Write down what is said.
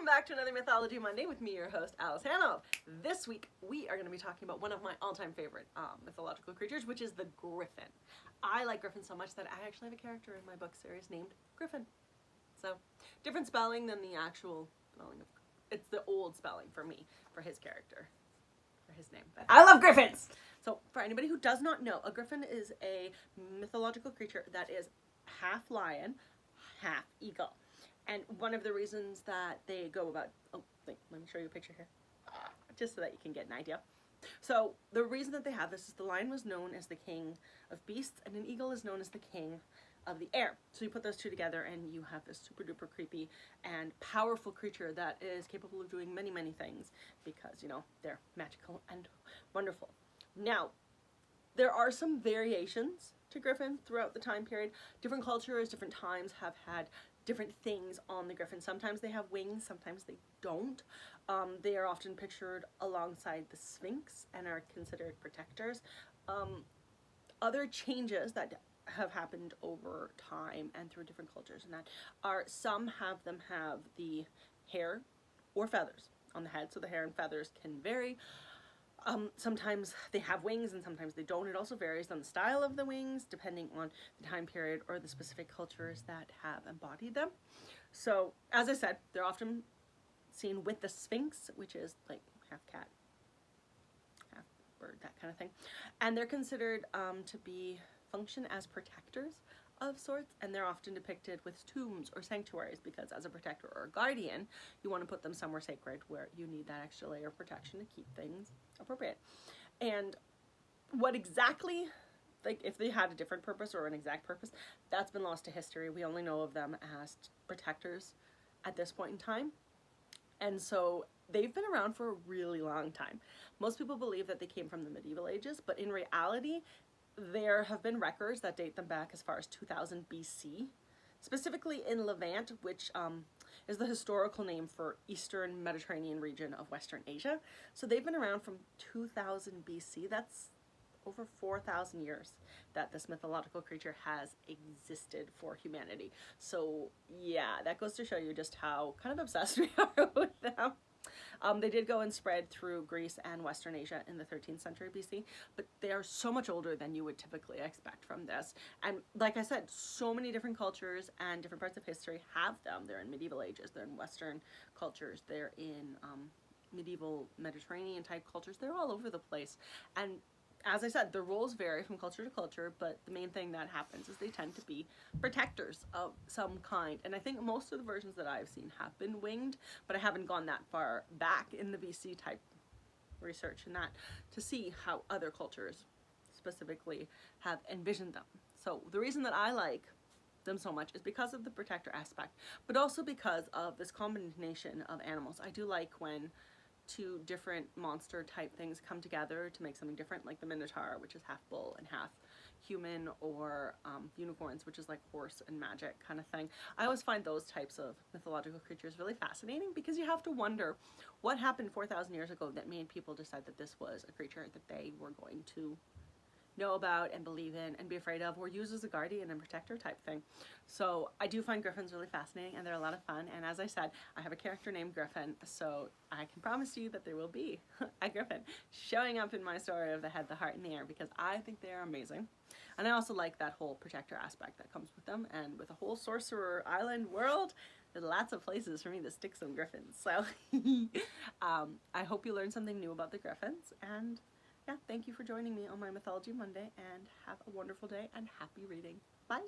Welcome back to another Mythology Monday with me, your host, Alice Hanov. This week, we are going to be talking about one of my all-time favorite mythological creatures, which is the Griffin. I like Griffin so much that I actually have a character in my book series named Griffin. So, different spelling than the actual spelling of, it's the old spelling for me, for his character, for his name. But I love Griffins! So, for anybody who does not know, a Griffin is a mythological creature that is half lion, half eagle. And one of the reasons that they go about, let me show you a picture here, just so that you can get an idea. So the reason that they have this is the lion was known as the king of beasts, and an eagle is known as the king of the air. So you put those two together and you have this super duper creepy and powerful creature that is capable of doing many, many things because, you know, they're magical and wonderful. Now, there are some variations to Griffin throughout the time period. Different cultures, different times have had different things on the Griffin. Sometimes they have wings, sometimes they don't. They are often pictured alongside the Sphinx and are considered protectors. Other changes that have happened over time and through different cultures and that are, some have them have the hair or feathers on the head, so the hair and feathers can vary. Sometimes they have wings and sometimes they don't. It also varies on the style of the wings depending on the time period or the specific cultures that have embodied them. So, as I said, they're often seen with the Sphinx, which is like half cat, half bird, that kind of thing. And they're considered to function as protectors of sorts, and they're often depicted with tombs or sanctuaries because as a protector or a guardian, you want to put them somewhere sacred where you need that extra layer of protection to keep things appropriate. And what exactly, like if they had a different purpose or an exact purpose, that's been lost to history. We only know of them as protectors at this point in time. And so they've been around for a really long time. Most people believe that they came from the medieval ages, but in reality, there have been records that date them back as far as 2000 BC, specifically in Levant, which is the historical name for Eastern Mediterranean region of Western Asia. So they've been around from 2000 BC. That's over 4,000 years that this mythological creature has existed for humanity. So yeah, that goes to show you just how kind of obsessed we are with them. They did go and spread through Greece and Western Asia in the 13th century BC, but they are so much older than you would typically expect from this. And like I said, so many different cultures and different parts of history have them. They're in medieval ages, they're in Western cultures, they're in medieval Mediterranean type cultures. They're all over the place. And as I said, the roles vary from culture to culture, but the main thing that happens is they tend to be protectors of some kind. And I think most of the versions that I've seen have been winged, but I haven't gone that far back in the BC type research and that to see how other cultures specifically have envisioned them. So the reason that I like them so much is because of the protector aspect, but also because of this combination of animals. I do like when two different monster type things come together to make something different, like the Minotaur, which is half bull and half human, or unicorns, which is like horse and magic kind of thing. I always find those types of mythological creatures really fascinating because you have to wonder what happened 4,000 years ago that made people decide that this was a creature that they were going to know about and believe in and be afraid of or use as a guardian and protector type thing. So I do find Griffins really fascinating and they're a lot of fun, and as I said, I have a character named Griffin, so I can promise you that there will be a Griffin showing up in my story of the head, the heart, and the air because I think they're amazing. And I also like that whole protector aspect that comes with them, and with a whole sorcerer island world, there's lots of places for me to stick some Griffins. So I hope you learned something new about the Griffins, and yeah, thank you for joining me on my Mythology Monday, and have a wonderful day and happy reading. Bye!